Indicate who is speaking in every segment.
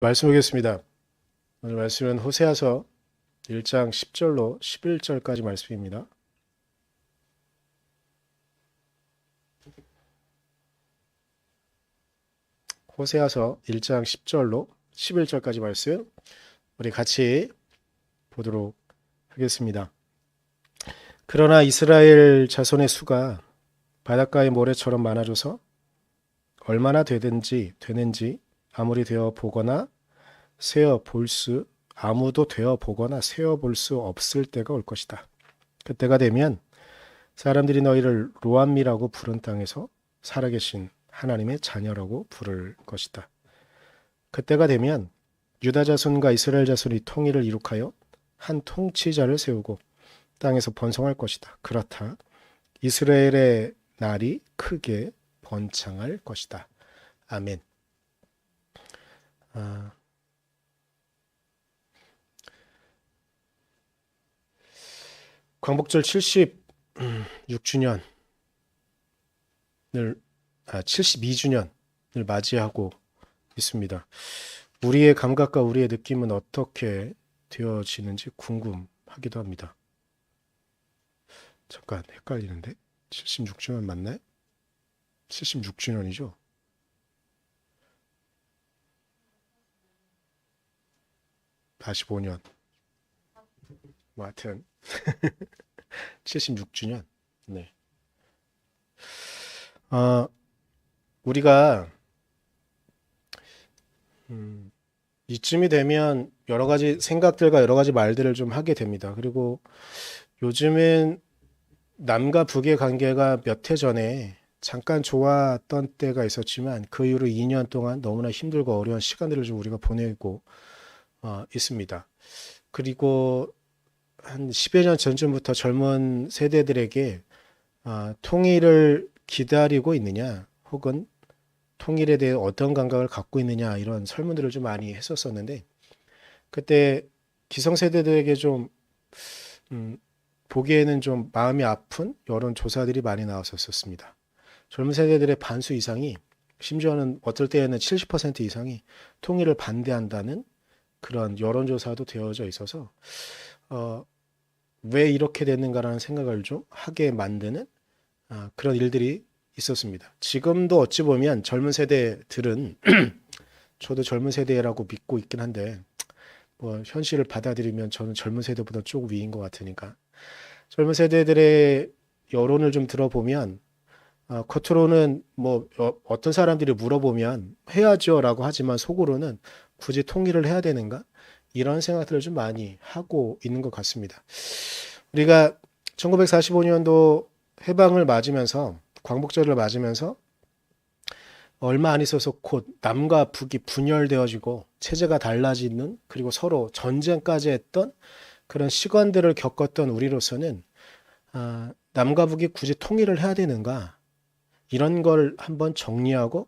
Speaker 1: 말씀 보겠습니다. 오늘 말씀은 호세아서 1장 10절로 11절까지 말씀입니다. 호세아서 1장 10절로 11절까지 말씀 우리 같이 보도록 하겠습니다. 그러나 이스라엘 자손의 수가 바닷가의 모래처럼 많아져서 얼마나 되는지 아무도 되어 보거나 세어 볼 수 없을 때가 올 것이다. 그때가 되면 사람들이 너희를 로암미라고 부른 땅에서 살아계신 하나님의 자녀라고 부를 것이다. 그때가 되면 유다 자손과 이스라엘 자손이 통일을 이룩하여 한 통치자를 세우고 땅에서 번성할 것이다. 그렇다. 이스라엘의 날이 크게 번창할 것이다. 아멘. 광복절 76주년을 72주년을 맞이하고 있습니다. 우리의 감각과 우리의 느낌은 어떻게 되어지는지 궁금하기도 합니다. 잠깐 헷갈리는데 76주년 맞나요? 76주년이죠? (45년) 뭐 하여튼 76주년. 네. 우리가 이쯤이 되면 여러 가지 생각들과 여러 가지 말들을 좀 하게 됩니다. 그리고 요즘은 남과 북의 관계가 몇 해 전에 잠깐 좋았던 때가 있었지만 그 이후로 2년 동안 너무나 힘들고 어려운 시간들을 좀 우리가 보내고 있습니다. 그리고 한 10여 년 전쯤부터 젊은 세대들에게 통일을 기다리고 있느냐 혹은 통일에 대해 어떤 감각을 갖고 있느냐 이런 설문들을 좀 많이 했었었는데 그때 기성세대들에게 좀 보기에는 좀 마음이 아픈 여론 조사들이 많이 나왔었습니다. 젊은 세대들의 반수 이상이 심지어는 어떨 때에는 70% 이상이 통일을 반대한다는 그런 여론조사도 되어져 있어서 왜 이렇게 됐는가라는 생각을 좀 하게 만드는 그런 일들이 있었습니다. 지금도 어찌 보면 젊은 세대들은 저도 젊은 세대라고 믿고 있긴 한데 뭐 현실을 받아들이면 저는 젊은 세대보다 조금 위인 것 같으니까 젊은 세대들의 여론을 좀 들어보면 겉으로는 뭐 어떤 사람들이 물어보면 해야죠라고 하지만 속으로는 굳이 통일을 해야 되는가? 이런 생각들을 좀 많이 하고 있는 것 같습니다. 우리가 1945년도 해방을 맞으면서 광복절을 맞으면서 얼마 안 있어서 곧 남과 북이 분열되어지고 체제가 달라지는 그리고 서로 전쟁까지 했던 그런 시간들을 겪었던 우리로서는 남과 북이 굳이 통일을 해야 되는가? 이런 걸 한번 정리하고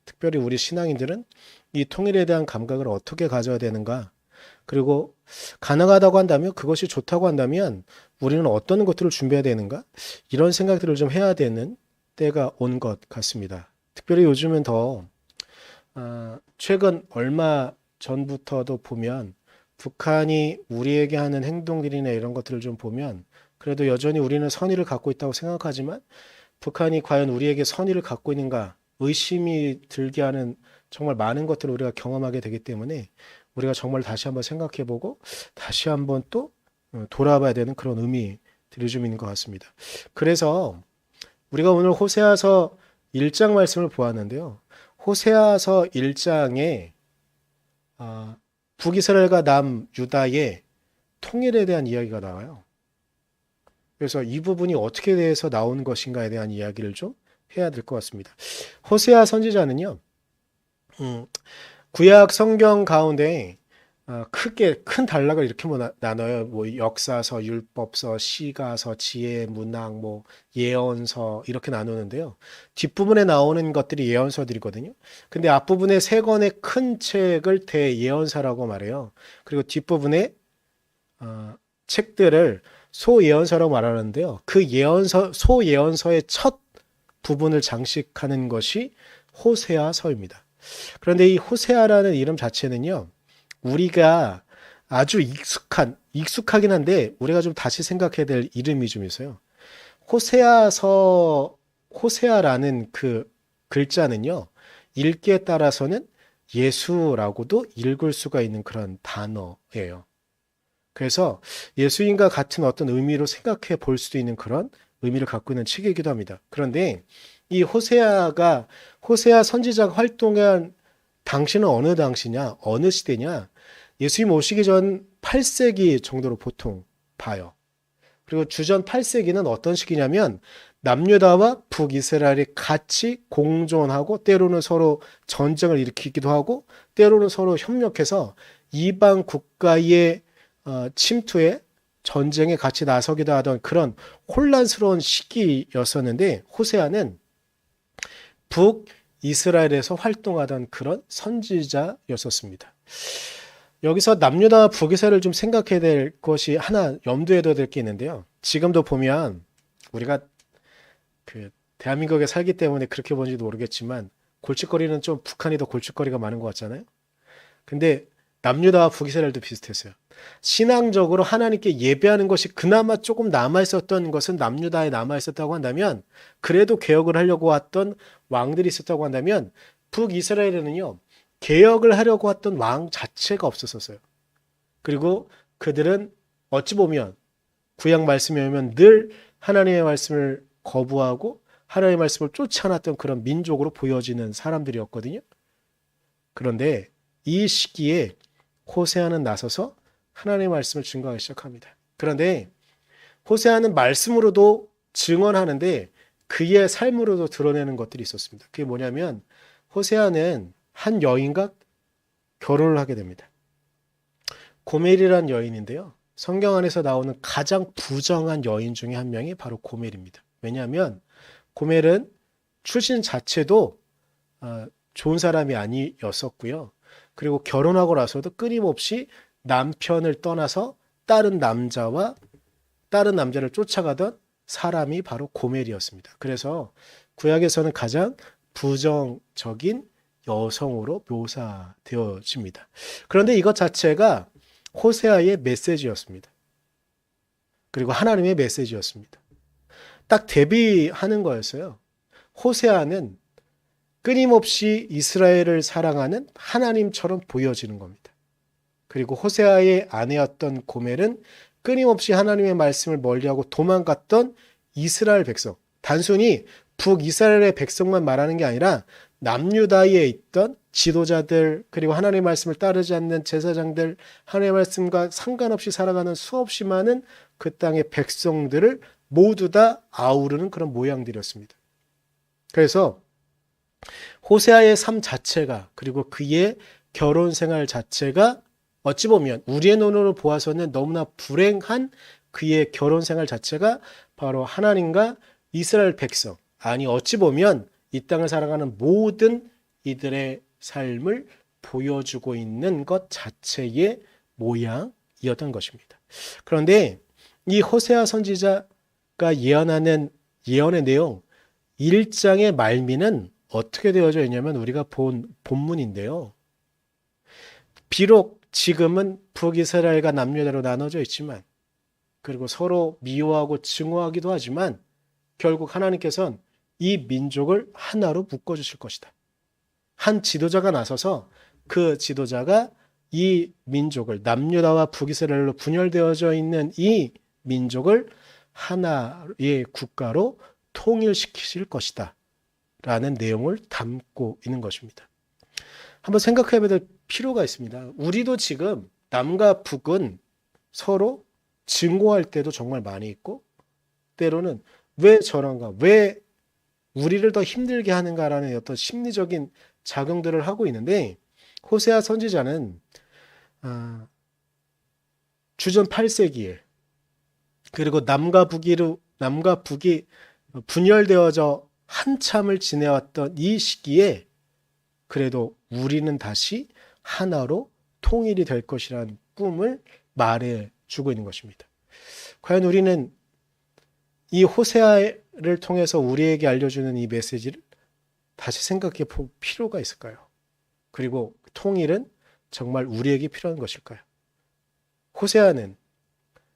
Speaker 1: 특별히 우리 신앙인들은 이 통일에 대한 감각을 어떻게 가져야 되는가? 그리고 가능하다고 한다면 그것이 좋다고 한다면 우리는 어떤 것들을 준비해야 되는가? 이런 생각들을 좀 해야 되는 때가 온 것 같습니다. 특별히 요즘은 더 최근 얼마 전부터도 보면 북한이 우리에게 하는 행동들이나 이런 것들을 좀 보면 그래도 여전히 우리는 선의를 갖고 있다고 생각하지만 북한이 과연 우리에게 선의를 갖고 있는가 의심이 들게 하는 정말 많은 것들을 우리가 경험하게 되기 때문에 우리가 정말 다시 한번 생각해보고 다시 한번 또 돌아봐야 되는 그런 의미들이 좀 있는 것 같습니다. 그래서 우리가 오늘 호세아서 1장 말씀을 보았는데요. 호세아서 1장에 북이스라엘과 남유다의 통일에 대한 이야기가 나와요. 그래서 이 부분이 어떻게 대해서 나온 것인가에 대한 이야기를 좀 해야 될 것 같습니다. 호세아 선지자는요. 구약 성경 가운데 크게 큰 단락을 이렇게 나눠요. 뭐 역사서, 율법서, 시가서, 지혜, 문학, 뭐 예언서 이렇게 나누는데요. 뒷부분에 나오는 것들이 예언서들이거든요. 근데 앞부분에 세 권의 큰 책을 대예언서라고 말해요. 그리고 뒷부분에 책들을 소예언서라고 말하는데요. 그 소예언서의 첫 부분을 장식하는 것이 호세아서입니다. 그런데 이 호세아라는 이름 자체는요, 우리가 아주 익숙하긴 한데 우리가 좀 다시 생각해야 될 이름이 좀 있어요. 호세아라는 그 글자는요, 읽기에 따라서는 예수라고도 읽을 수가 있는 그런 단어예요. 그래서 예수인과 같은 어떤 의미로 생각해 볼 수도 있는 그런 의미를 갖고 있는 책이기도 합니다. 그런데 이 호세아 선지자가 활동한 당시는 어느 당시냐, 어느 시대냐, 예수님 오시기 전 8세기 정도로 보통 봐요. 그리고 주전 8세기는 어떤 시기냐면 남유다와 북이스라엘이 같이 공존하고 때로는 서로 전쟁을 일으키기도 하고 때로는 서로 협력해서 이방 국가의 침투에 전쟁에 같이 나서기도 하던 그런 혼란스러운 시기였었는데 호세아는 북이스라엘에서 활동하던 그런 선지자였었습니다. 여기서 남유다와 북이스라엘을 좀 생각해야 될 것이 하나 염두에 둬야 될 게 있는데요. 지금도 보면 우리가 그 대한민국에 살기 때문에 그렇게 보는지도 모르겠지만 골칫거리는 좀 북한이 더 골칫거리가 많은 것 같잖아요. 근데 남유다와 북이스라엘도 비슷했어요. 신앙적으로 하나님께 예배하는 것이 그나마 조금 남아있었던 것은 남유다에 남아있었다고 한다면, 그래도 개혁을 하려고 왔던 왕들이 있었다고 한다면, 북이스라엘에는요, 개혁을 하려고 했던 왕 자체가 없었어요. 그리고 그들은 어찌 보면 구약 말씀에 오면 늘 하나님의 말씀을 거부하고 하나님의 말씀을 쫓아놨던 그런 민족으로 보여지는 사람들이었거든요. 그런데 이 시기에 호세아는 나서서 하나님의 말씀을 증거하기 시작합니다. 그런데 호세아는 말씀으로도 증언하는데 그의 삶으로도 드러내는 것들이 있었습니다. 그게 뭐냐면 호세아는 한 여인과 결혼을 하게 됩니다. 고멜이라는 여인인데요. 성경 안에서 나오는 가장 부정한 여인 중에 한 명이 바로 고멜입니다. 왜냐하면 고멜은 출신 자체도 좋은 사람이 아니었었고요. 그리고 결혼하고 나서도 끊임없이 남편을 떠나서 다른 남자를 쫓아가던 사람이 바로 고멜이었습니다. 그래서 구약에서는 가장 부정적인 여성으로 묘사되어집니다. 그런데 이것 자체가 호세아의 메시지였습니다. 그리고 하나님의 메시지였습니다. 딱 대비하는 거였어요. 호세아는 끊임없이 이스라엘을 사랑하는 하나님처럼 보여지는 겁니다. 그리고 호세아의 아내였던 고멜은 끊임없이 하나님의 말씀을 멀리하고 도망갔던 이스라엘 백성, 단순히 북이스라엘의 백성만 말하는 게 아니라 남유다에 있던 지도자들, 그리고 하나님의 말씀을 따르지 않는 제사장들, 하나님의 말씀과 상관없이 살아가는 수없이 많은 그 땅의 백성들을 모두 다 아우르는 그런 모양들이었습니다. 그래서 호세아의 삶 자체가, 그리고 그의 결혼 생활 자체가 어찌 보면 우리의 눈으로 보아서는 너무나 불행한 그의 결혼 생활 자체가 바로 하나님과 이스라엘 백성, 아니 어찌 보면 이 땅을 살아가는 모든 이들의 삶을 보여주고 있는 것 자체의 모양이었던 것입니다. 그런데 이 호세아 선지자가 예언하는 예언의 내용 1장의 말미는 어떻게 되어져 있냐면 우리가 본 본문인데요. 비록 지금은 북이스라엘과 남유다로 나눠져 있지만, 그리고 서로 미워하고 증오하기도 하지만 결국 하나님께서는 이 민족을 하나로 묶어주실 것이다. 한 지도자가 나서서 그 지도자가 이 민족을, 남유다와 북이스라엘로 분열되어져 있는 이 민족을 하나의 국가로 통일시키실 것이다 라는 내용을 담고 있는 것입니다. 한번 생각해 봐야 될 필요가 있습니다. 우리도 지금 남과 북은 서로 증오할 때도 정말 많이 있고, 때로는 왜 저런가, 왜 우리를 더 힘들게 하는가라는 어떤 심리적인 작용들을 하고 있는데, 호세아 선지자는 주전 8세기에 그리고 남과 북이 분열되어져 한참을 지내왔던 이 시기에 그래도 우리는 다시 하나로 통일이 될 것이라는 꿈을 말해주고 있는 것입니다. 과연 우리는 이 호세아를 통해서 우리에게 알려주는 이 메시지를 다시 생각해 볼 필요가 있을까요? 그리고 통일은 정말 우리에게 필요한 것일까요? 호세아는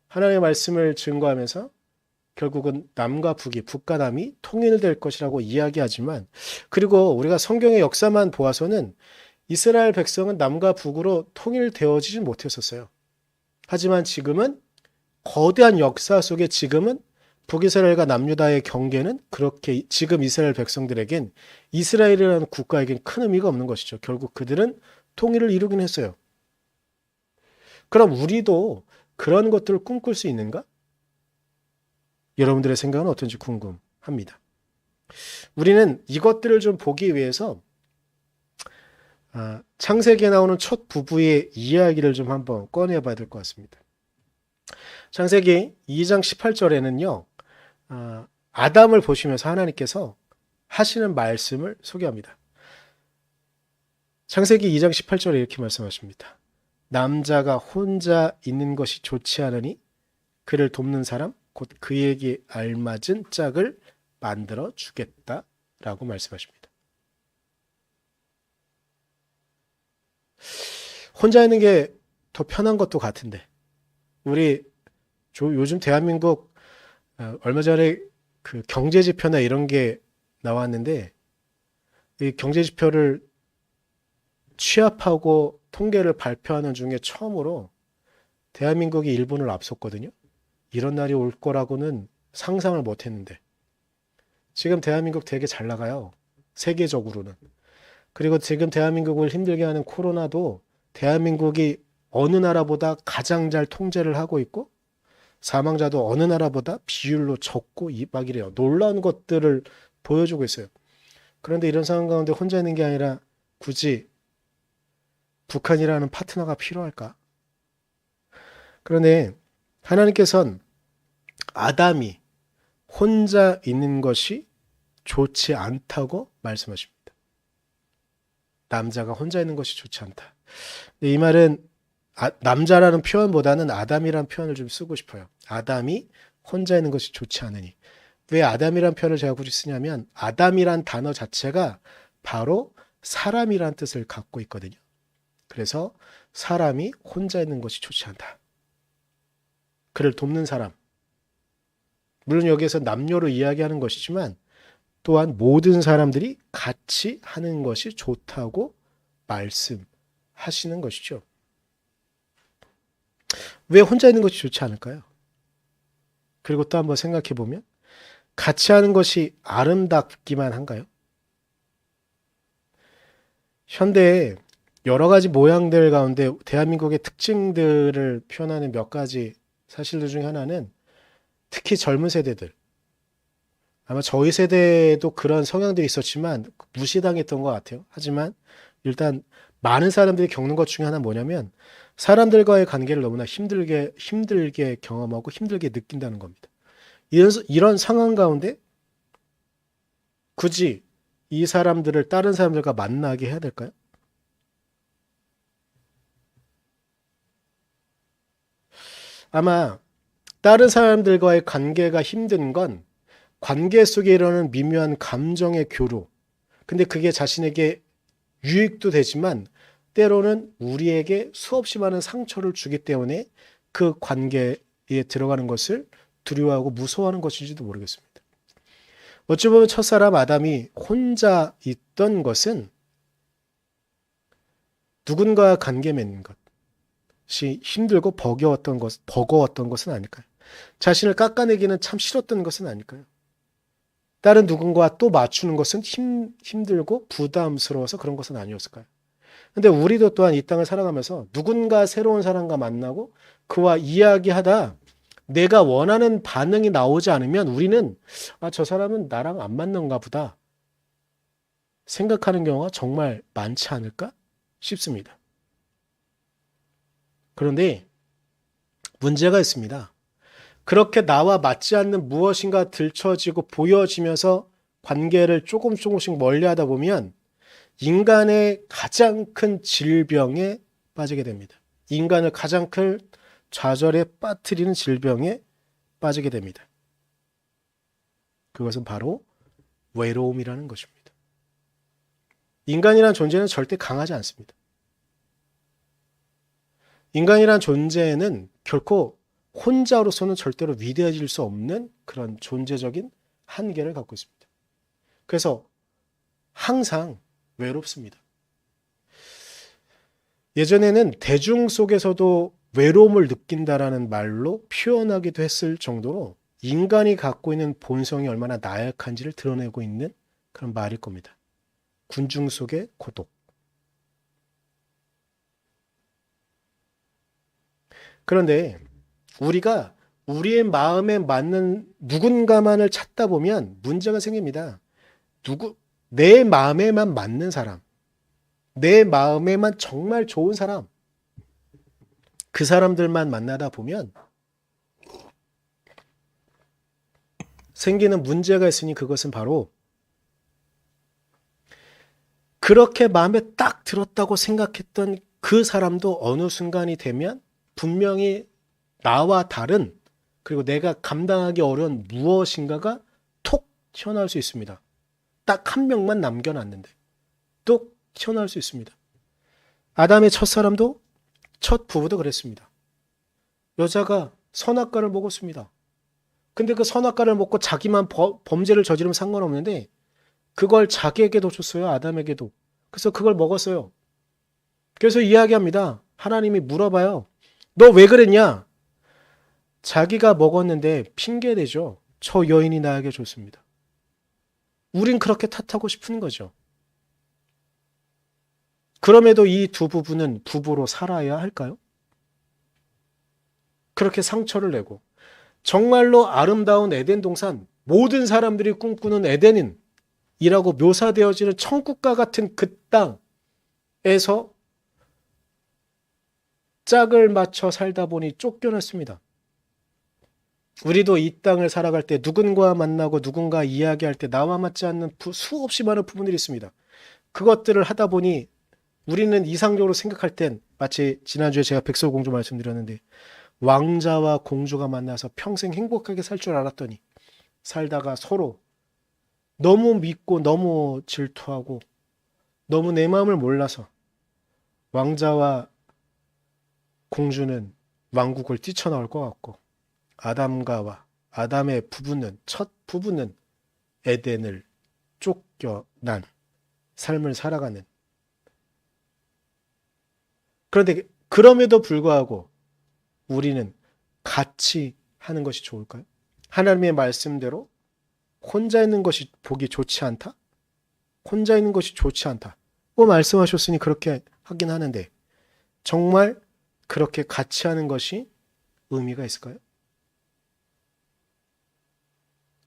Speaker 1: 하나님의 말씀을 증거하면서 결국은 남과 북이, 북과 남이 통일될 것이라고 이야기하지만, 그리고 우리가 성경의 역사만 보아서는 이스라엘 백성은 남과 북으로 통일되어지지 못했었어요. 하지만 지금은 거대한 역사 속에 지금은 북이스라엘과 남유다의 경계는 그렇게 지금 이스라엘 백성들에겐 이스라엘이라는 국가에겐 큰 의미가 없는 것이죠. 결국 그들은 통일을 이루긴 했어요. 그럼 우리도 그런 것들을 꿈꿀 수 있는가? 여러분들의 생각은 어떤지 궁금합니다. 우리는 이것들을 좀 보기 위해서 창세기에 나오는 첫 부부의 이야기를 좀 한번 꺼내봐야 될 것 같습니다. 창세기 2장 18절에는요. 아담을 보시면서 하나님께서 하시는 말씀을 소개합니다. 창세기 2장 18절에 이렇게 말씀하십니다. 남자가 혼자 있는 것이 좋지 않으니 그를 돕는 사람 곧 그에게 알맞은 짝을 만들어 주겠다라고 말씀하십니다. 혼자 있는 게 더 편한 것도 같은데 우리 요즘 대한민국 얼마 전에 그 경제지표나 이런 게 나왔는데 이 경제지표를 취합하고 통계를 발표하는 중에 처음으로 대한민국이 일본을 앞섰거든요. 이런 날이 올 거라고는 상상을 못 했는데 지금 대한민국 되게 잘 나가요. 세계적으로는. 그리고 지금 대한민국을 힘들게 하는 코로나도 대한민국이 어느 나라보다 가장 잘 통제를 하고 있고 사망자도 어느 나라보다 비율로 적고 막 이래요. 놀라운 것들을 보여주고 있어요. 그런데 이런 상황 가운데 혼자 있는 게 아니라 굳이 북한이라는 파트너가 필요할까? 그런데 하나님께서는 아담이 혼자 있는 것이 좋지 않다고 말씀하십니다. 남자가 혼자 있는 것이 좋지 않다. 이 말은 남자라는 표현보다는 아담이라는 표현을 좀 쓰고 싶어요. 아담이 혼자 있는 것이 좋지 않으니. 왜 아담이라는 표현을 제가 굳이 쓰냐면 아담이란 단어 자체가 바로 사람이란 뜻을 갖고 있거든요. 그래서 사람이 혼자 있는 것이 좋지 않다. 그를 돕는 사람. 물론 여기에서 남녀로 이야기하는 것이지만 또한 모든 사람들이 같이 하는 것이 좋다고 말씀하시는 것이죠. 왜 혼자 있는 것이 좋지 않을까요? 그리고 또 한번 생각해 보면 같이 하는 것이 아름답기만 한가요? 현대에 여러 가지 모양들 가운데 대한민국의 특징들을 표현하는 몇 가지 사실들 중에 하나는 특히 젊은 세대들, 아마 저희 세대에도 그런 성향들이 있었지만 무시당했던 것 같아요. 하지만 일단 많은 사람들이 겪는 것 중에 하나는 뭐냐면 사람들과의 관계를 너무나 힘들게 경험하고 힘들게 느낀다는 겁니다. 이런 상황 가운데 굳이 이 사람들을 다른 사람들과 만나게 해야 될까요? 아마 다른 사람들과의 관계가 힘든 건 관계 속에 일어나는 미묘한 감정의 교류. 근데 그게 자신에게 유익도 되지만 때로는 우리에게 수없이 많은 상처를 주기 때문에 그 관계에 들어가는 것을 두려워하고 무서워하는 것인지도 모르겠습니다. 어찌 보면 첫사람 아담이 혼자 있던 것은 누군가와 관계 맺는 것이 힘들고 버거웠던 것은 아닐까요? 자신을 깎아내기는 참 싫었던 것은 아닐까요? 다른 누군가와 또 맞추는 것은 힘들고 부담스러워서 그런 것은 아니었을까요? 근데 우리도 또한 이 땅을 살아가면서 누군가 새로운 사람과 만나고 그와 이야기하다 내가 원하는 반응이 나오지 않으면 우리는 저 사람은 나랑 안 맞는가 보다 생각하는 경우가 정말 많지 않을까 싶습니다. 그런데 문제가 있습니다. 그렇게 나와 맞지 않는 무엇인가 들춰지고 보여지면서 관계를 조금씩 멀리하다 보면 인간의 가장 큰 질병에 빠지게 됩니다. 인간을 가장 큰 좌절에 빠뜨리는 질병에 빠지게 됩니다. 그것은 바로 외로움이라는 것입니다. 인간이란 존재는 절대 강하지 않습니다. 인간이란 존재는 결코 혼자로서는 절대로 위대해질 수 없는 그런 존재적인 한계를 갖고 있습니다. 그래서 항상 외롭습니다. 예전에는 대중 속에서도 외로움을 느낀다라는 말로 표현하기도 했을 정도로 인간이 갖고 있는 본성이 얼마나 나약한지를 드러내고 있는 그런 말일 겁니다. 군중 속의 고독. 그런데 우리가 우리의 마음에 맞는 누군가만을 찾다 보면 문제가 생깁니다. 내 마음에만 맞는 사람, 내 마음에만 정말 좋은 사람, 그 사람들만 만나다 보면 생기는 문제가 있으니 그것은 바로 그렇게 마음에 딱 들었다고 생각했던 그 사람도 어느 순간이 되면 분명히 나와 다른, 그리고 내가 감당하기 어려운 무엇인가가 톡 튀어나올 수 있습니다. 딱 한 명만 남겨놨는데 또 튀어나올 수 있습니다. 아담의 첫사람도, 첫 부부도 그랬습니다. 여자가 선악과를 먹었습니다. 근데 그 선악과를 먹고 자기만 범죄를 저지르면 상관없는데 그걸 자기에게도 줬어요. 아담에게도. 그래서 그걸 먹었어요. 그래서 이야기합니다. 하나님이 물어봐요. 너 왜 그랬냐? 자기가 먹었는데 핑계대죠. 저 여인이 나에게 줬습니다. 우린 그렇게 탓하고 싶은 거죠. 그럼에도 이 두 부부는 부부로 살아야 할까요? 그렇게 상처를 내고 정말로 아름다운 에덴 동산, 모든 사람들이 꿈꾸는 에덴인이라고 묘사되어지는 천국과 같은 그 땅에서 짝을 맞춰 살다 보니 쫓겨났습니다. 우리도 이 땅을 살아갈 때 누군가 만나고 누군가 이야기할 때 나와 맞지 않는 수없이 많은 부분들이 있습니다. 그것들을 하다 보니 우리는 이상적으로 생각할 땐 마치 지난주에 제가 백설공주 말씀드렸는데 왕자와 공주가 만나서 평생 행복하게 살 줄 알았더니 살다가 서로 너무 믿고 너무 질투하고 너무 내 마음을 몰라서 왕자와 공주는 왕국을 뛰쳐나올 것 같고 아담의 첫 부부는 에덴을 쫓겨난 삶을 살아가는. 그런데 그럼에도 불구하고 우리는 같이 하는 것이 좋을까요? 하나님의 말씀대로 혼자 있는 것이 보기 좋지 않다? 혼자 있는 것이 좋지 않다. 말씀하셨으니 그렇게 하긴 하는데 정말 그렇게 같이 하는 것이 의미가 있을까요?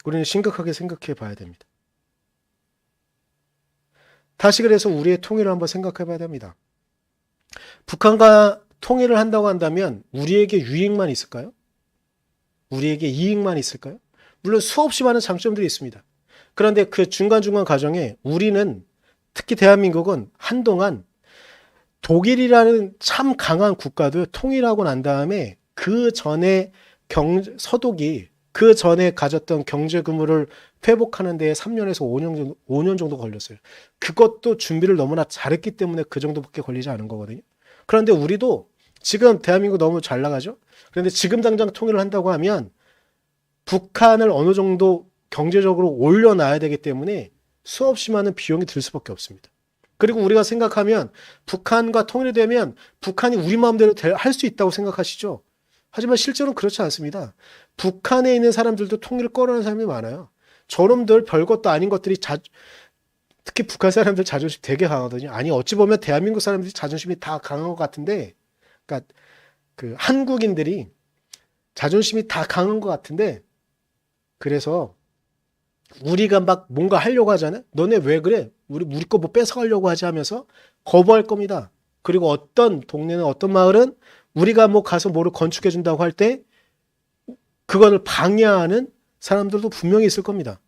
Speaker 1: 우리는 심각하게 생각해 봐야 됩니다. 다시 그래서 우리의 통일을 한번 생각해 봐야 됩니다. 북한과 통일을 한다고 한다면 우리에게 유익만 있을까요? 우리에게 이익만 있을까요? 물론 수없이 많은 장점들이 있습니다. 그런데 그 중간중간 과정에 우리는, 특히 대한민국은 한동안 독일이라는 참 강한 국가도 통일하고 난 다음에 그 전에 서독이 그 전에 가졌던 경제 규모를 회복하는 데에 3년에서 5년 정도 걸렸어요. 그것도 준비를 너무나 잘했기 때문에 그 정도밖에 걸리지 않은 거거든요. 그런데 우리도 지금 대한민국 너무 잘 나가죠? 그런데 지금 당장 통일을 한다고 하면 북한을 어느 정도 경제적으로 올려놔야 되기 때문에 수없이 많은 비용이 들 수밖에 없습니다. 그리고 우리가 생각하면 북한과 통일이 되면 북한이 우리 마음대로 할 수 있다고 생각하시죠? 하지만 실제로는 그렇지 않습니다. 북한에 있는 사람들도 통일을 꺼려하는 사람이 많아요. 저놈들 별것도 아닌 것들이 특히 북한 사람들 자존심 되게 강하거든요. 아니 어찌 보면 대한민국 사람들이 자존심이 다 강한 것 같은데, 그러니까 그 한국인들이 자존심이 다 강한 것 같은데, 그래서 우리가 막 뭔가 하려고 하잖아요. 너네 왜 그래? 우리 거 뭐 뺏어가려고 하지 하면서 거부할 겁니다. 그리고 어떤 동네는 어떤 마을은 우리가 뭐 가서 뭐를 건축해 준다고 할 때 그거를 방해하는 사람들도 분명히 있을 겁니다.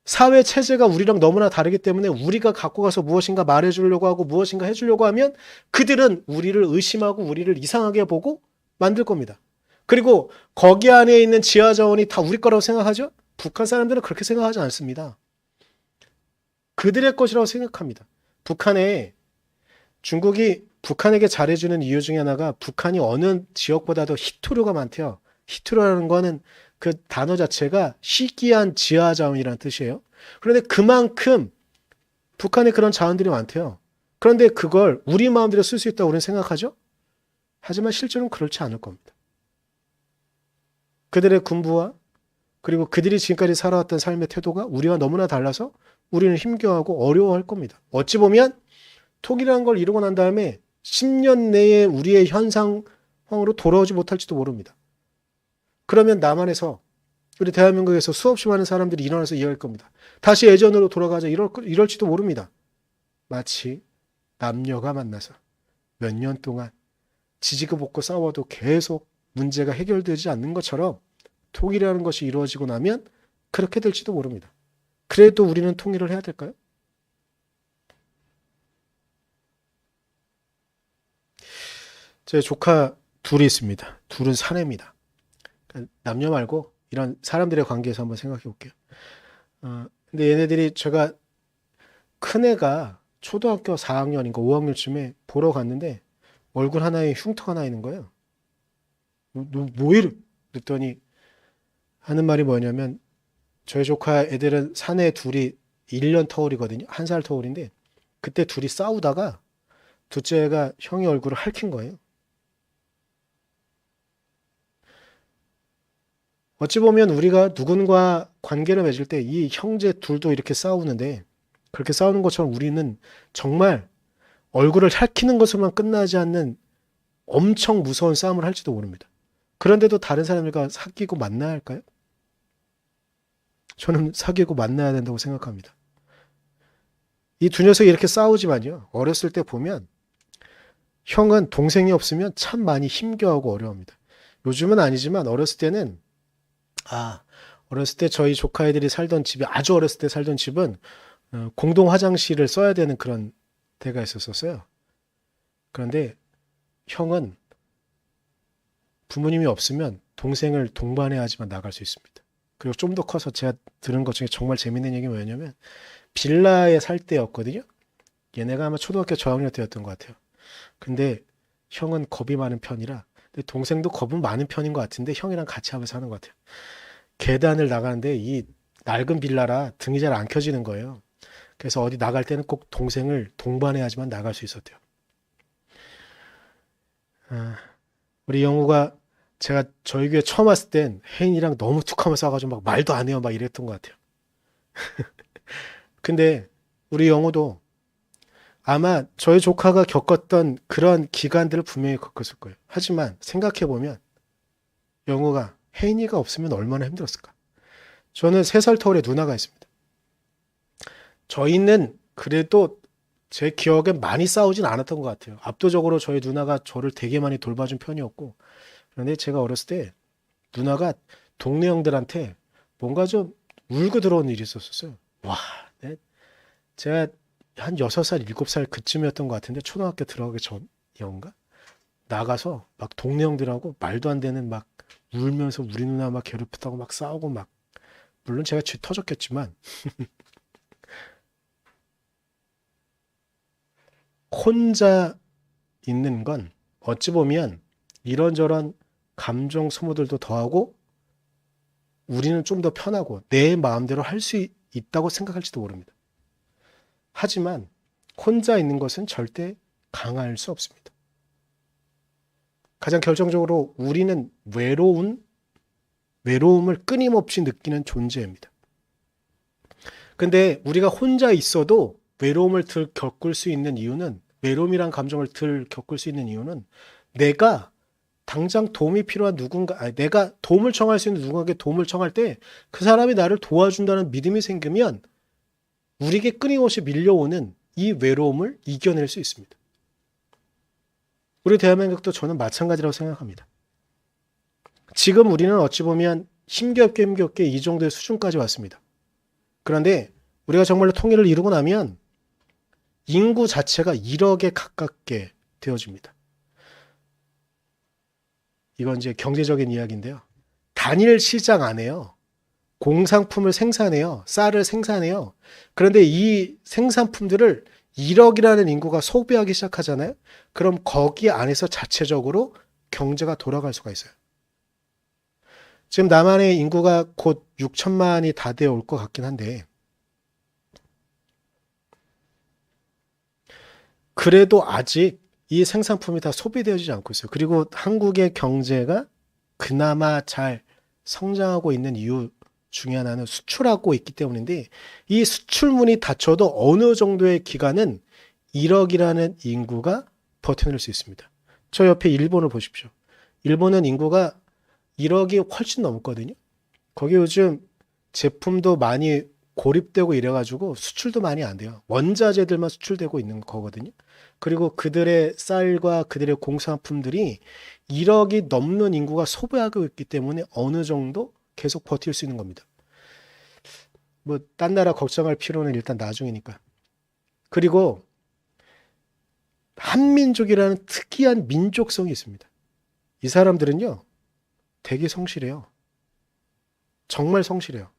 Speaker 1: 사회 체제가 우리랑 너무나 다르기 때문에 우리가 갖고 가서 무엇인가 말해주려고 하고 무엇인가 해주려고 하면 그들은 우리를 의심하고 우리를 이상하게 보고 만들 겁니다. 그리고 거기 안에 있는 지하 자원이 다 우리 거라고 생각하죠? 북한 사람들은 그렇게 생각하지 않습니다. 그들의 것이라고 생각합니다. 중국이 북한에게 잘해주는 이유 중에 하나가 북한이 어느 지역보다도 희토류가 많대요. 희토류라는 거는 그 단어 자체가 희귀한 지하 자원이라는 뜻이에요. 그런데 그만큼 북한에 그런 자원들이 많대요. 그런데 그걸 우리 마음대로 쓸 수 있다고 우리는 생각하죠? 하지만 실제로는 그렇지 않을 겁니다. 그들의 군부와 그리고 그들이 지금까지 살아왔던 삶의 태도가 우리와 너무나 달라서 우리는 힘겨워하고 어려워할 겁니다. 어찌 보면 통일이라는 걸 이루고 난 다음에 10년 내에 우리의 현상으로 돌아오지 못할지도 모릅니다. 그러면 남한에서 우리 대한민국에서 수없이 많은 사람들이 일어나서 이야기할 겁니다. 다시 예전으로 돌아가자 이럴지도 모릅니다. 마치 남녀가 만나서 몇 년 동안 지지고 볶고 싸워도 계속 문제가 해결되지 않는 것처럼 통일이라는 것이 이루어지고 나면 그렇게 될지도 모릅니다. 그래도 우리는 통일을 해야 될까요? 제 조카 둘이 있습니다. 둘은 사내입니다. 남녀 말고 이런 사람들의 관계에서 한번 생각해 볼게요. 근데 얘네들이 제가 큰애가 초등학교 4학년인가 5학년쯤에 보러 갔는데 얼굴 하나에 흉터가 나 있는 거예요. 너 뭐 이래? 그랬더니 하는 말이 뭐냐면 저희 조카 애들은 사내 둘이 1년 터울이거든요. 1살 터울인데 그때 둘이 싸우다가 둘째가 형이 얼굴을 핥힌 거예요. 어찌 보면 우리가 누군가 관계를 맺을 때 이 형제 둘도 이렇게 싸우는데 그렇게 싸우는 것처럼 우리는 정말 얼굴을 핥히는 것으로만 끝나지 않는 엄청 무서운 싸움을 할지도 모릅니다. 그런데도 다른 사람들과 사귀고 만나야 할까요? 저는 사귀고 만나야 된다고 생각합니다. 이 두 녀석이 이렇게 싸우지만요. 어렸을 때 보면 형은 동생이 없으면 참 많이 힘겨워하고 어려워합니다. 요즘은 아니지만 어렸을 때 저희 조카 애들이 살던 집이 아주 어렸을 때 살던 집은 공동 화장실을 써야 되는 그런 데가 있었어요. 그런데 형은 부모님이 없으면 동생을 동반해야지만 나갈 수 있습니다. 그리고 좀 더 커서 제가 들은 것 중에 정말 재밌는 얘기가 뭐냐면 빌라에 살 때였거든요. 얘네가 아마 초등학교 저학년 때였던 것 같아요. 근데 형은 겁이 많은 편이라 근데 동생도 겁은 많은 편인 것 같은데 형이랑 같이 하면서 하는 것 같아요. 계단을 나가는데 이 낡은 빌라라 등이 잘 안 켜지는 거예요. 그래서 어디 나갈 때는 꼭 동생을 동반해야지만 나갈 수 있었대요. 우리 영우가 제가 저희 교회 처음 왔을 땐 혜인이랑 너무 툭하면 싸가지고 막 말도 안 해요 막 이랬던 것 같아요. 근데 우리 영우도 아마 저희 조카가 겪었던 그런 기간들을 분명히 겪었을 거예요. 하지만 생각해보면 영우가 혜인이가 없으면 얼마나 힘들었을까. 저는 3살 터울에 누나가 있습니다. 저희는 그래도 제 기억에 많이 싸우진 않았던 것 같아요. 압도적으로 저희 누나가 저를 되게 많이 돌봐준 편이었고 그런데 제가 어렸을 때 누나가 동네 형들한테 뭔가 좀 울고 들어온 일이 있었어요. 와, 제가 한 6살, 7살 그쯤이었던 것 같은데 초등학교 들어가기 전이었는가? 나가서 막 동네 형들하고 말도 안 되는 막 울면서 우리 누나 막 괴롭혔다고 막 싸우고 막 물론 제가 쥐 터졌겠지만 혼자 있는 건 어찌 보면 이런저런 감정 소모들도 더하고 우리는 좀 더 편하고 내 마음대로 할 수 있다고 생각할지도 모릅니다. 하지만 혼자 있는 것은 절대 강할 수 없습니다. 가장 결정적으로 우리는 외로움을 끊임없이 느끼는 존재입니다. 근데 우리가 혼자 있어도 외로움을 덜 겪을 수 있는 이유는 외로움이란 감정을 덜 겪을 수 있는 이유는 내가 당장 도움이 필요한 내가 도움을 청할 수 있는 누군가에게 도움을 청할 때 그 사람이 나를 도와준다는 믿음이 생기면 우리에게 끊임없이 밀려오는 이 외로움을 이겨낼 수 있습니다. 우리 대한민국도 저는 마찬가지라고 생각합니다. 지금 우리는 어찌 보면 힘겹게 이 정도의 수준까지 왔습니다. 그런데 우리가 정말로 통일을 이루고 나면 인구 자체가 1억에 가깝게 되어집니다. 이건 이제 경제적인 이야기인데요. 단일 시장 안에요. 공산품을 생산해요. 쌀을 생산해요. 그런데 이 생산품들을 1억이라는 인구가 소비하기 시작하잖아요. 그럼 거기 안에서 자체적으로 경제가 돌아갈 수가 있어요. 지금 남한의 인구가 곧 6천만이 다 되어 올 것 같긴 한데, 그래도 아직 이 생산품이 다 소비되어지지 않고 있어요. 그리고 한국의 경제가 그나마 잘 성장하고 있는 이유 중에 하나는 수출하고 있기 때문인데, 이 수출문이 닫혀도 어느 정도의 기간은 1억이라는 인구가 버텨낼 수 있습니다. 저 옆에 일본을 보십시오. 일본은 인구가 1억이 훨씬 넘거든요. 거기 요즘 제품도 많이 고립되고 이래가지고 수출도 많이 안 돼요. 원자재들만 수출되고 있는 거거든요. 그리고 그들의 쌀과 그들의 공산품들이 1억이 넘는 인구가 소비하고 있기 때문에 어느 정도 계속 버틸 수 있는 겁니다. 뭐 딴 나라 걱정할 필요는 일단 나중이니까. 그리고 한민족이라는 특이한 민족성이 있습니다. 이 사람들은요, 되게 성실해요. 정말 성실해요.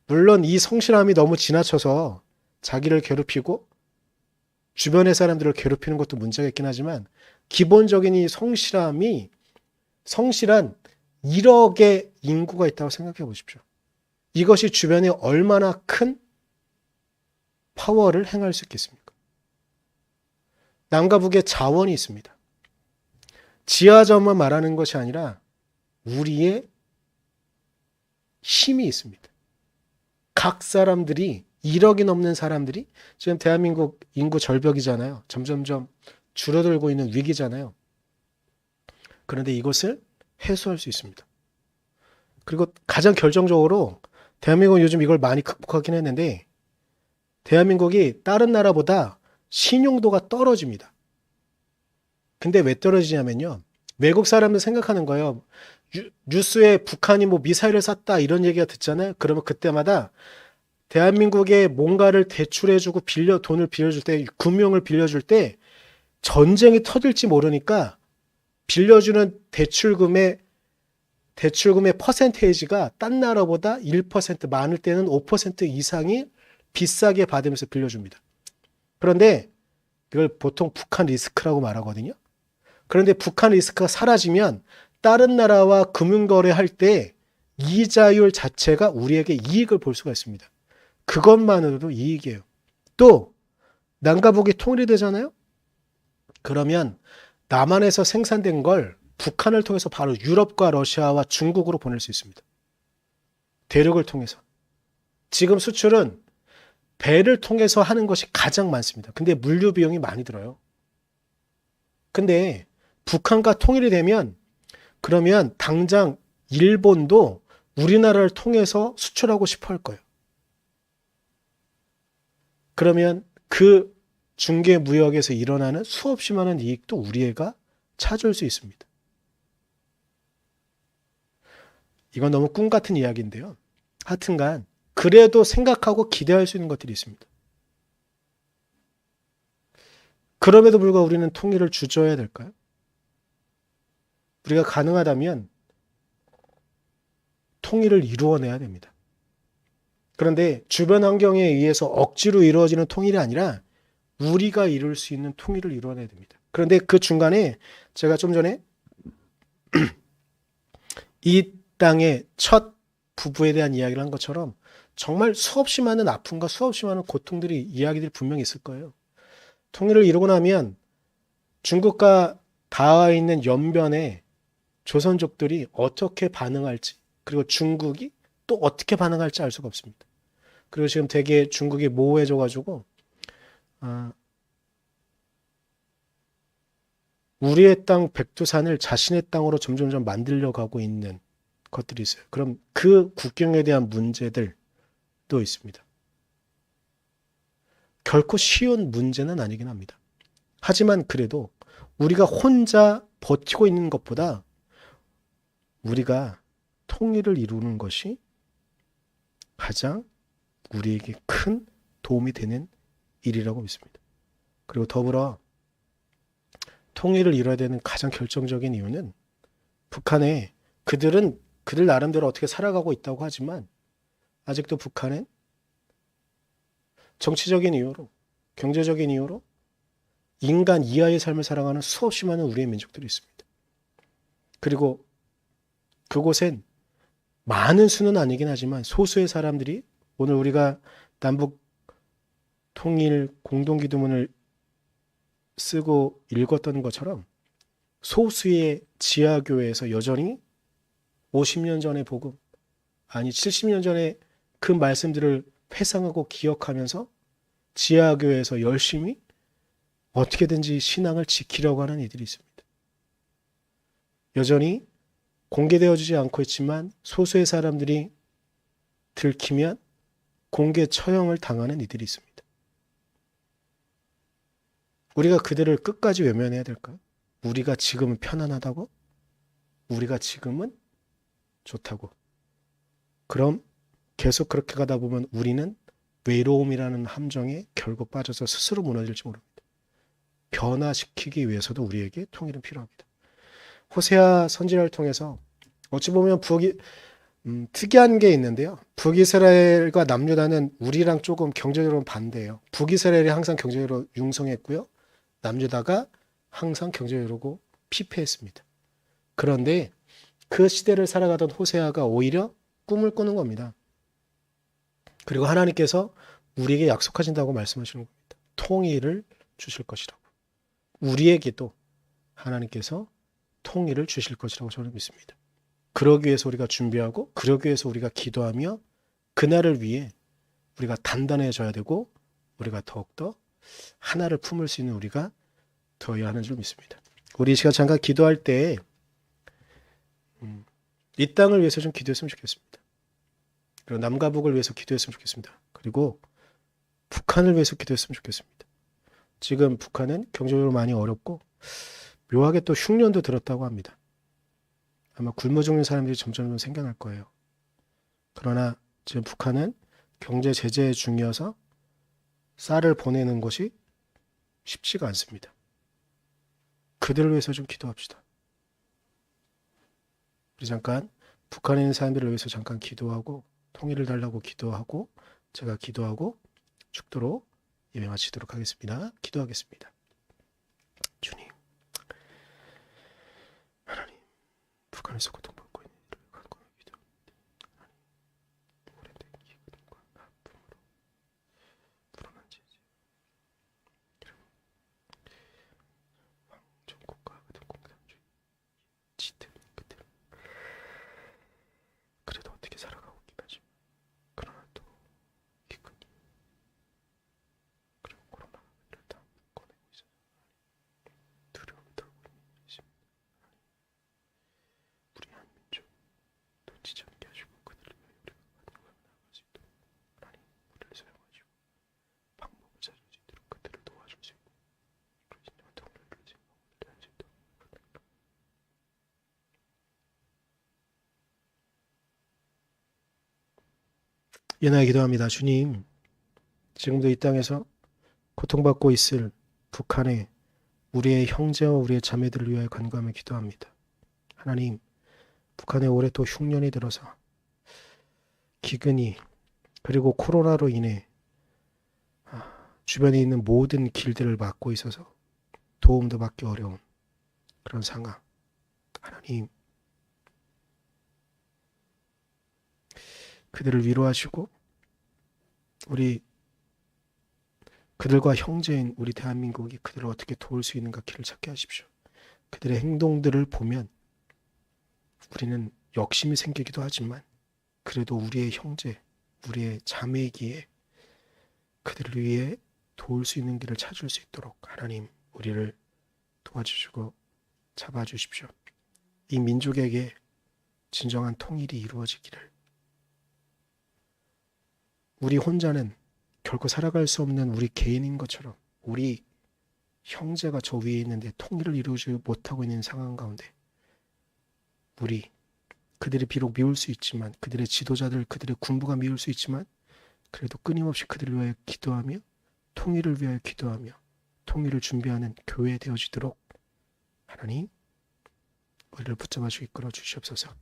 Speaker 1: 물론 이 성실함이 너무 지나쳐서 자기를 괴롭히고 주변의 사람들을 괴롭히는 것도 문제가 있긴 하지만, 기본적인 이 성실함이 성실한 1억의 인구가 있다고 생각해 보십시오. 이것이 주변에 얼마나 큰 파워를 행할 수 있겠습니까? 남과 북의 자원이 있습니다. 지하자원만 말하는 것이 아니라 우리의 힘이 있습니다. 각 사람들이 1억이 넘는 사람들이, 지금 대한민국 인구 절벽이잖아요. 점점점 줄어들고 있는 위기잖아요. 그런데 이것을 해소할 수 있습니다. 그리고 가장 결정적으로 대한민국은 요즘 이걸 많이 극복하긴 했는데, 대한민국이 다른 나라보다 신용도가 떨어집니다. 근데 왜 떨어지냐면요, 외국 사람들 생각하는 거예요. 뉴스에 북한이 뭐 미사일을 쐈다 이런 얘기가 듣잖아요. 그러면 그때마다 대한민국에 뭔가를 대출해주고 돈을 빌려줄 때, 금융을 빌려줄 때 전쟁이 터질지 모르니까 빌려주는 대출금의 퍼센테이지가 딴 나라보다 1%, 많을 때는 5% 이상이 비싸게 받으면서 빌려줍니다. 그런데 이걸 보통 북한 리스크라고 말하거든요. 그런데 북한 리스크가 사라지면 다른 나라와 금융거래할 때 이자율 자체가 우리에게 이익을 볼 수가 있습니다. 그것만으로도 이익이에요. 또 남과 북이 통일이 되잖아요. 그러면 남한에서 생산된 걸 북한을 통해서 바로 유럽과 러시아와 중국으로 보낼 수 있습니다. 대륙을 통해서. 지금 수출은 배를 통해서 하는 것이 가장 많습니다. 근데 물류 비용이 많이 들어요. 근데 북한과 통일이 되면, 그러면 당장 일본도 우리나라를 통해서 수출하고 싶어 할 거예요. 그러면 그 중개 무역에서 일어나는 수없이 많은 이익도 우리가 찾을 수 있습니다. 이건 너무 꿈 같은 이야기인데요. 하여튼간 그래도 생각하고 기대할 수 있는 것들이 있습니다. 그럼에도 불구하고 우리는 통일을 주저해야 될까요? 우리가 가능하다면 통일을 이루어내야 됩니다. 그런데 주변 환경에 의해서 억지로 이루어지는 통일이 아니라 우리가 이룰 수 있는 통일을 이루어내야 됩니다. 그런데 그 중간에 제가 좀 전에 이 땅의 첫 부부에 대한 이야기를 한 것처럼 정말 수없이 많은 아픔과 수없이 많은 고통들이, 이야기들이 분명히 있을 거예요. 통일을 이루고 나면 중국과 닿아 있는 연변에 조선족들이 어떻게 반응할지, 그리고 중국이 또 어떻게 반응할지 알 수가 없습니다. 그리고 지금 되게 중국이 모호해져가지고 우리의 땅 백두산을 자신의 땅으로 점점점 만들려 가고 있는 것들이 있어요. 그럼 그 국경에 대한 문제들도 있습니다. 결코 쉬운 문제는 아니긴 합니다. 하지만 그래도 우리가 혼자 버티고 있는 것보다 우리가 통일을 이루는 것이 가장 우리에게 큰 도움이 되는 일이라고 믿습니다. 그리고 더불어 통일을 이뤄야 되는 가장 결정적인 이유는, 북한에 그들 나름대로 어떻게 살아가고 있다고 하지만 아직도 북한은 정치적인 이유로, 경제적인 이유로 인간 이하의 삶을 살아가는 수없이 많은 우리의 민족들이 있습니다. 그리고 그곳엔 많은 수는 아니긴 하지만 소수의 사람들이 오늘 우리가 남북 통일 공동기도문을 쓰고 읽었던 것처럼 소수의 지하교회에서 여전히 50년 전의 복음, 아니 70년 전에 그 말씀들을 회상하고 기억하면서 지하교회에서 열심히 어떻게든지 신앙을 지키려고 하는 이들이 있습니다. 여전히 공개되어지지 않고 있지만 소수의 사람들이 들키면 공개 처형을 당하는 이들이 있습니다. 우리가 그들을 끝까지 외면해야 될까요? 우리가 지금은 편안하다고? 우리가 지금은 좋다고? 그럼 계속 그렇게 가다 보면 우리는 외로움이라는 함정에 결국 빠져서 스스로 무너질지 모릅니다. 변화시키기 위해서도 우리에게 통일은 필요합니다. 호세아 선지자를 통해서 어찌 보면 특이한 게 있는데요. 북이스라엘과 남유다는 우리랑 조금 경제적으로 반대예요. 북이스라엘이 항상 경제적으로 융성했고요. 남유다가 항상 경제적으로 피폐했습니다. 그런데 그 시대를 살아가던 호세아가 오히려 꿈을 꾸는 겁니다. 그리고 하나님께서 우리에게 약속하신다고 말씀하시는 겁니다. 통일을 주실 것이라고. 우리에게도 하나님께서 통일을 주실 것이라고 저는 믿습니다. 그러기 위해서 우리가 준비하고 그러기 위해서 우리가 기도하며 그날을 위해 우리가 단단해져야 되고 우리가 더욱더 하나를 품을 수 있는 우리가 되어야 하는 줄 믿습니다. 우리 이 시간 잠깐 기도할 때 이 땅을 위해서 좀 기도했으면 좋겠습니다. 그리고 남과 북을 위해서 기도했으면 좋겠습니다. 그리고 북한을 위해서 기도했으면 좋겠습니다. 지금 북한은 경제적으로 많이 어렵고 묘하게 또 흉년도 들었다고 합니다. 아마 굶어 죽는 사람들이 점점 생겨날 거예요. 그러나 지금 북한은 경제 제재 중이어서 쌀을 보내는 것이 쉽지가 않습니다. 그들을 위해서 좀 기도합시다. 우리 잠깐 북한에 있는 사람들을 위해서 잠깐 기도하고 통일을 달라고 기도하고 제가 기도하고 축도로 예배 마치도록 하겠습니다. 기도하겠습니다. 주님, 하나님, 북한에서 고통받고 있는 이들을 간구하며 기도합니다. 하나님, 오래된 기근과 아픔으로 불어난 제재, 그리고 왕정국가 같은 공산주의 짙은 그들, 그래도 어떻게 살아가고 있긴 하지만 그러나 또 기근이 그리고 코로나가 그들을 다 꺼내고 있어서 두려움이 떨고 있는 일이십니다. 우리 한민족 놓치지 않게 하시고 그들을 위하여 우리가 간구하며 나아갈 수 있도록 하나님 우리를 사용하시고 방법을 찾을 수 있도록 그들을 도와줄 수 있고 그러신 통일을 이루어진 방법을 할 수 있도록 예나에 기도합니다. 주님, 지금도 이 땅에서 고통받고 있을 북한의 우리의 형제와 우리의 자매들을 위하여 간구하며 기도합니다. 하나님, 북한에 올해 또 흉년이 들어서 기근이 그리고 코로나로 인해 주변에 있는 모든 길들을 막고 있어서 도움도 받기 어려운 그런 상황. 하나님, 그들을 위로하시고 우리 그들과 형제인 우리 대한민국이 그들을 어떻게 도울 수 있는가 길을 찾게 하십시오. 그들의 행동들을 보면 우리는 욕심이 생기기도 하지만 그래도 우리의 형제, 우리의 자매이기에 그들을 위해 도울 수 있는 길을 찾을 수 있도록 하나님 우리를 도와주시고 잡아주십시오. 이 민족에게 진정한 통일이 이루어지기를. 우리 혼자는 결코 살아갈 수 없는 우리 개인인 것처럼 우리 형제가 저 위에 있는데 통일을 이루지 못하고 있는 상황 가운데 우리 그들이 비록 미울 수 있지만 그들의 지도자들 그들의 군부가 미울 수 있지만 그래도 끊임없이 그들을 위하여 기도하며 통일을 위하여 기도하며 통일을 준비하는 교회 되어지도록 하나님 우리를 붙잡아 주시고 이끌어 주시옵소서.